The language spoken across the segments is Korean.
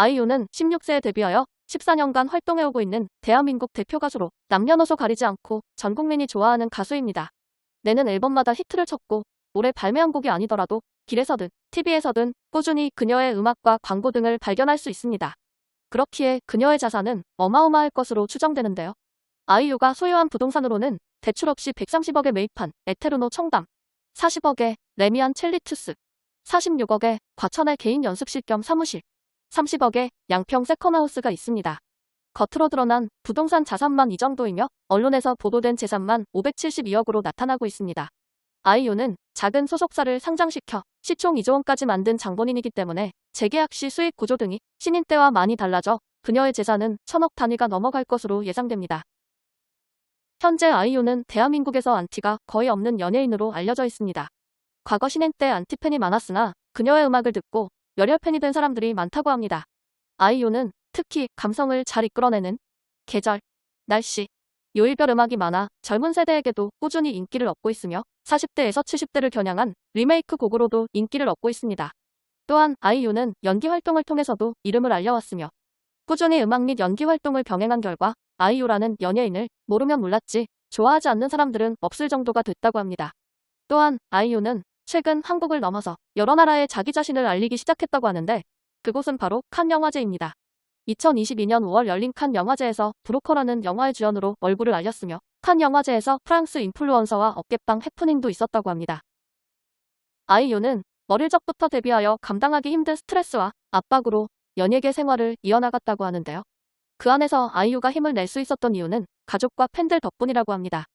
아이유는 16세에 데뷔하여 14년간 활동해오고 있는 대한민국 대표 가수로 남녀노소 가리지 않고 전 국민이 좋아하는 가수입니다. 내는 앨범마다 히트를 쳤고 올해 발매한 곡이 아니더라도 길에서든 TV에서든 꾸준히 그녀의 음악과 광고 등을 발견할 수 있습니다. 그렇기에 그녀의 자산은 어마어마할 것으로 추정되는데요. 아이유가 소유한 부동산으로는 대출 없이 130억에 매입한 에테르노 청담, 40억에 레미안 첼리투스, 46억에 과천의 개인 연습실 겸 사무실, 30억에 양평 세컨하우스가 있습니다. 겉으로 드러난 부동산 자산만 이 정도이며 언론에서 보도된 재산만 572억으로 나타나고 있습니다. 아이유는 작은 소속사를 상장시켜 시총 2조 원까지 만든 장본인이기 때문에 재계약 시 수익 구조 등이 신인 때와 많이 달라져 그녀의 재산은 1000억 단위가 넘어갈 것으로 예상됩니다. 현재 아이유는 대한민국에서 안티가 거의 없는 연예인으로 알려져 있습니다. 과거 신인 때 안티팬이 많았으나 그녀의 음악을 듣고 열혈 팬이 된 사람들이 많다고 합니다. 아이유는 특히 감성을 잘 이끌어내는 계절, 날씨, 요일별 음악이 많아 젊은 세대에게도 꾸준히 인기를 얻고 있으며 40대에서 70대를 겨냥한 리메이크 곡으로도 인기를 얻고 있습니다. 또한 아이유는 연기 활동을 통해서도 이름을 알려왔으며 꾸준히 음악 및 연기 활동을 병행한 결과 아이유라는 연예인을 모르면 몰랐지 좋아하지 않는 사람들은 없을 정도가 됐다고 합니다. 또한 아이유는 최근 한국을 넘어서 여러 나라에 자기 자신을 알리기 시작했다고 하는데 그곳은 바로 칸 영화제입니다. 2022년 5월 열린 칸 영화제에서 브로커라는 영화의 주연으로 얼굴을 알렸으며 칸 영화제에서 프랑스 인플루언서와 어깨빵 해프닝도 있었다고 합니다. 아이유는 어릴 적부터 데뷔하여 감당하기 힘든 스트레스와 압박으로 연예계 생활을 이어나갔다고 하는데요. 그 안에서 아이유가 힘을 낼 수 있었던 이유는 가족과 팬들 덕분이라고 합니다.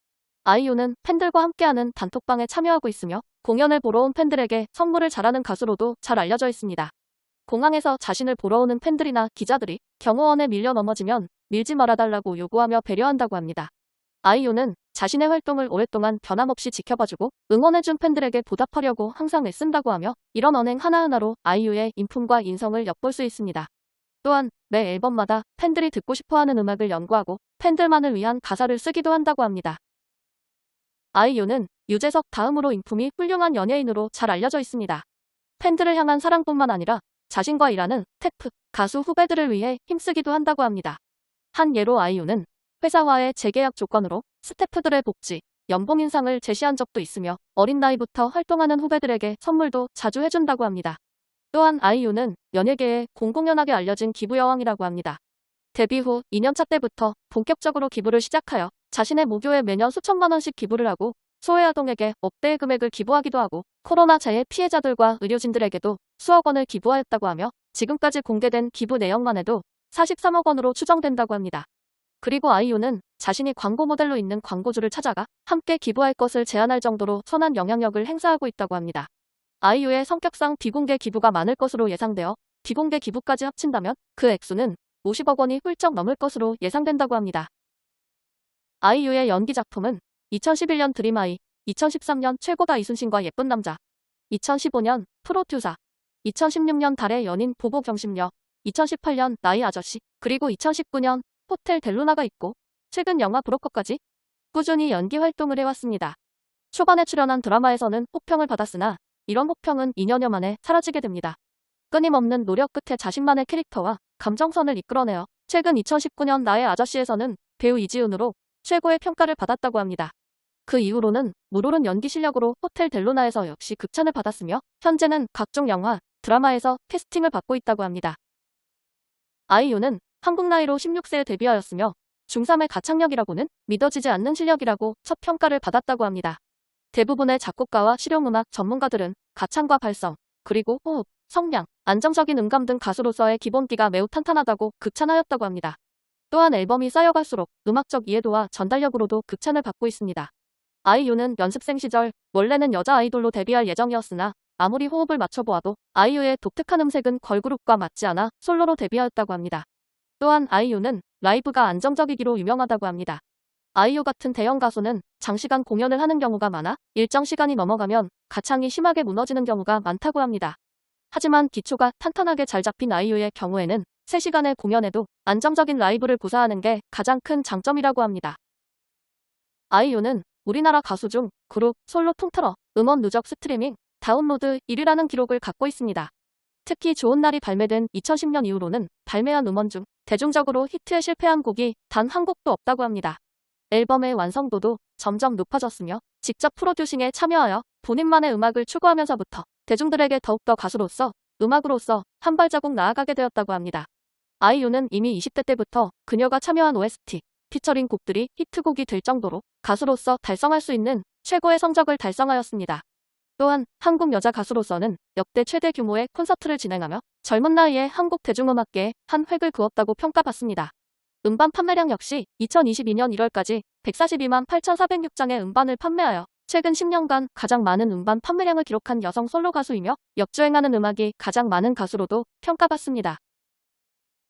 아이유는 팬들과 함께하는 단톡방에 참여하고 있으며 공연을 보러 온 팬들에게 선물을 잘하는 가수로도 잘 알려져 있습니다. 공항에서 자신을 보러 오는 팬들이나 기자들이 경호원에 밀려 넘어지면 밀지 말아달라고 요구하며 배려한다고 합니다. 아이유는 자신의 활동을 오랫동안 변함없이 지켜봐주고 응원해준 팬들에게 보답하려고 항상 애쓴다고 하며 이런 언행 하나하나로 아이유의 인품과 인성을 엿볼 수 있습니다. 또한 매 앨범마다 팬들이 듣고 싶어하는 음악을 연구하고 팬들만을 위한 가사를 쓰기도 한다고 합니다. 아이유는 유재석 다음으로 인품이 훌륭한 연예인으로 잘 알려져 있습니다. 팬들을 향한 사랑뿐만 아니라 자신과 일하는 스태프, 가수 후배들을 위해 힘쓰기도 한다고 합니다. 한 예로 아이유는 회사와의 재계약 조건으로 스태프들의 복지, 연봉 인상을 제시한 적도 있으며 어린 나이부터 활동하는 후배들에게 선물도 자주 해준다고 합니다. 또한 아이유는 연예계에 공공연하게 알려진 기부여왕이라고 합니다. 데뷔 후 2년차 때부터 본격적으로 기부를 시작하여 자신의 모교에 매년 수천만 원씩 기부를 하고 소외아동에게 억대의 금액을 기부하기도 하고 코로나 재해 피해자들과 의료진들에게도 수억 원을 기부하였다고 하며 지금까지 공개된 기부 내역만 해도 43억 원으로 추정된다고 합니다. 그리고 아이유는 자신이 광고 모델로 있는 광고주를 찾아가 함께 기부할 것을 제안할 정도로 선한 영향력을 행사하고 있다고 합니다. 아이유의 성격상 비공개 기부가 많을 것으로 예상되어 비공개 기부까지 합친다면 그 액수는 50억 원이 훌쩍 넘을 것으로 예상된다고 합니다. 아이유의 연기 작품은 2011년 드림아이, 2013년 최고다 이순신과 예쁜 남자, 2015년 프로듀사, 2016년 달의 연인 보보 경심녀, 2018년 나이 아저씨, 그리고 2019년 호텔 델루나가 있고 최근 영화 브로커까지 꾸준히 연기 활동을 해왔습니다. 초반에 출연한 드라마에서는 호평을 받았으나 이런 호평은 2년여 만에 사라지게 됩니다. 끊임없는 노력 끝에 자신만의 캐릭터와 감정선을 이끌어내어 최근 2019년 나의 아저씨에서는 배우 이지훈으로 최고의 평가를 받았다고 합니다. 그 이후로는 물오른 연기 실력으로 호텔 델루나에서 역시 극찬을 받았으며 현재는 각종 영화, 드라마에서 캐스팅을 받고 있다고 합니다. 아이유는 한국 나이로 16세에 데뷔하였으며 중3의 가창력이라고는 믿어지지 않는 실력이라고 첫 평가를 받았다고 합니다. 대부분의 작곡가와 실용음악 전문가들은 가창과 발성, 그리고 호흡, 성량, 안정적인 음감 등 가수로서의 기본기가 매우 탄탄하다고 극찬하였다고 합니다. 또한 앨범이 쌓여갈수록 음악적 이해도와 전달력으로도 극찬을 받고 있습니다. 아이유는 연습생 시절 원래는 여자 아이돌로 데뷔할 예정이었으나 아무리 호흡을 맞춰보아도 아이유의 독특한 음색은 걸그룹과 맞지 않아 솔로로 데뷔하였다고 합니다. 또한 아이유는 라이브가 안정적이기로 유명하다고 합니다. 아이유 같은 대형 가수는 장시간 공연을 하는 경우가 많아 일정 시간이 넘어가면 가창이 심하게 무너지는 경우가 많다고 합니다. 하지만 기초가 탄탄하게 잘 잡힌 아이유의 경우에는 3시간의 공연에도 안정적인 라이브를 구사하는 게 가장 큰 장점이라고 합니다. 아이유는 우리나라 가수 중 그룹, 솔로 통틀어 음원 누적 스트리밍, 다운로드 1위라는 기록을 갖고 있습니다. 특히 좋은 날이 발매된 2010년 이후로는 발매한 음원 중 대중적으로 히트에 실패한 곡이 단 한 곡도 없다고 합니다. 앨범의 완성도도 점점 높아졌으며 직접 프로듀싱에 참여하여 본인만의 음악을 추구하면서부터 대중들에게 더욱더 가수로서, 음악으로서 한 발자국 나아가게 되었다고 합니다. 아이유는 이미 20대 때부터 그녀가 참여한 OST, 피처링 곡들이 히트곡이 될 정도로 가수로서 달성할 수 있는 최고의 성적을 달성하였습니다. 또한 한국 여자 가수로서는 역대 최대 규모의 콘서트를 진행하며 젊은 나이에 한국 대중음악계에 한 획을 그었다고 평가받습니다. 음반 판매량 역시 2022년 1월까지 142만 8,406장의 음반을 판매하여 최근 10년간 가장 많은 음반 판매량을 기록한 여성 솔로 가수이며 역주행하는 음악이 가장 많은 가수로도 평가받습니다.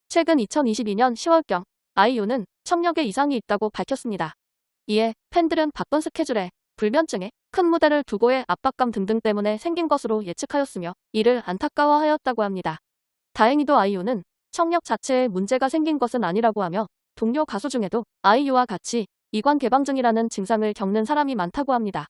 최근 2022년 10월경 아이유는 청력에 이상이 있다고 밝혔습니다. 이에 팬들은 바쁜 스케줄에 불면증에 큰 무대를 두고의 압박감 등등 때문에 생긴 것으로 예측하였으며 이를 안타까워하였다고 합니다. 다행히도 아이유는 청력 자체에 문제가 생긴 것은 아니라고 하며 동료 가수 중에도 아이유와 같이 이관 개방증이라는 증상을 겪는 사람이 많다고 합니다.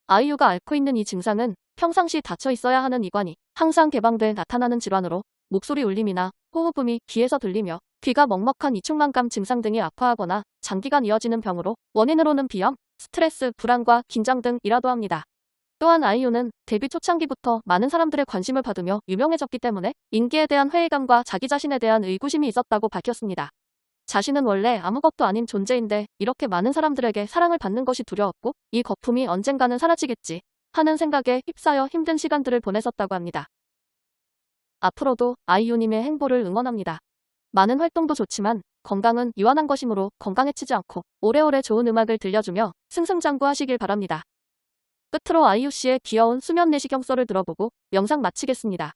아이유가 앓고 있는 이 증상은 평상시 닫혀 있어야 하는 이관이 항상 개방돼 나타나는 질환으로 목소리 울림이나 호흡음이 귀에서 들리며 귀가 먹먹한 이충만감 증상 등이 악화하거나 장기간 이어지는 병으로 원인으로는 비염, 스트레스, 불안과 긴장 등이라도 합니다. 또한 아이유는 데뷔 초창기부터 많은 사람들의 관심을 받으며 유명해졌기 때문에 인기에 대한 회의감과 자기 자신에 대한 의구심이 있었다고 밝혔습니다. 자신은 원래 아무것도 아닌 존재인데 이렇게 많은 사람들에게 사랑을 받는 것이 두려웠고 이 거품이 언젠가는 사라지겠지 하는 생각에 휩싸여 힘든 시간들을 보냈었다고 합니다. 앞으로도 아이유님의 행보를 응원합니다. 많은 활동도 좋지만 건강은 유한한 것이므로 건강해치지 않고 오래오래 좋은 음악을 들려주며 승승장구하시길 바랍니다. 끝으로 아이유 씨의 귀여운 수면 내시경 썰을 들어보고 영상 마치겠습니다.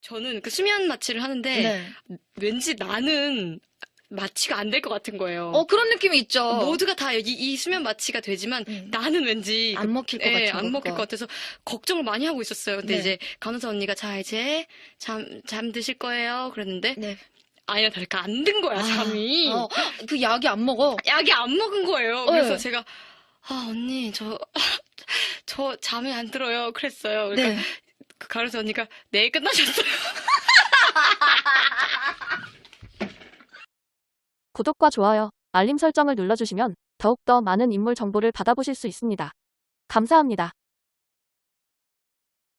저는 그 수면 마취를 하는데 네. 왠지 나는 마취가 안 될 것 같은 거예요. 그런 느낌이 있죠. 모두가 다 이 수면 마취가 되지만 나는 왠지 안 먹힐 것 같은 안 먹힐 것 같아서 걱정을 많이 하고 있었어요. 근데 네. 이제 간호사 언니가 자 이제 잠드실 거예요. 그랬는데 네. 아니나 다를까 안 든 거야 잠이. 그 약이 안 먹어. 약이 안 먹은 거예요. 그래서 네. 제가 언니 저 잠이 안 들어요. 그랬어요. 그러니까 네. 그 간호사 언니가 내일 끝나셨어요. 구독과 좋아요, 알림 설정을 눌러주시면 더욱더 많은 인물 정보를 받아보실 수 있습니다. 감사합니다.